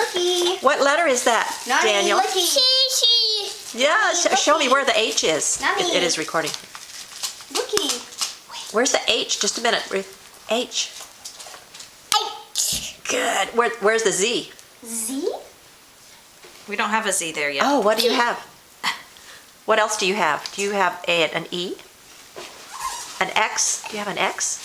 looky. What letter is that, Not Daniel? looky. Yeah, show me where the H is. Mommy. It is recording. Looky. Where's the H? Just a minute, Ruth. H. H. Good. Where's the Z? Z? We don't have a Z there yet. Oh, what do you have? What else do you have? Do you have an E? An X? Do you have an X?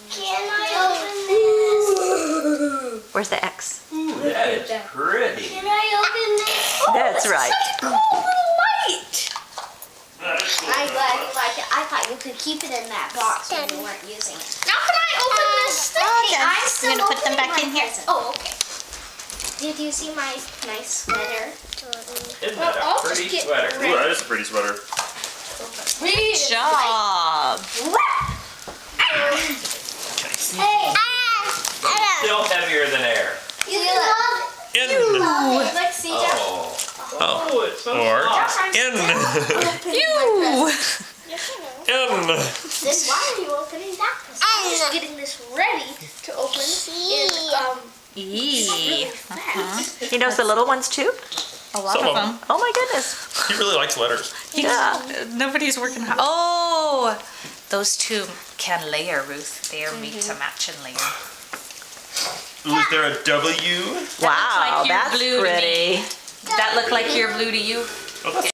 Can I open this? Where's the X? Ooh, that is pretty. Can I open this? That's right. Such a cool little light. I'm glad you like it. I thought you could keep it in that box when you weren't using it. Now can I open this thing? I'm still We're gonna put them opening back my in here. present. Oh, okay. Did you see my nice sweater? Isn't Well, that I'll a just pretty get sweater? ready. Ooh, that is a pretty sweater. Great job. Hey! Still heavier than air. You love In. it. Let's see, Jeff. Oh. Oh. Oh, it's so Or soft. in. You. Then why are you opening that? Because I'm just getting this ready to open in E. fast. He knows the little ones too? A lot Some of of them. Oh my goodness. He really likes letters. Yeah. Nobody's working hard. Oh, those two can layer, Ruth. They are made to match and layer. Ooh, is there a W? Wow, like your that's blue to me. pretty. Did that look like your blue to you? Oh, that's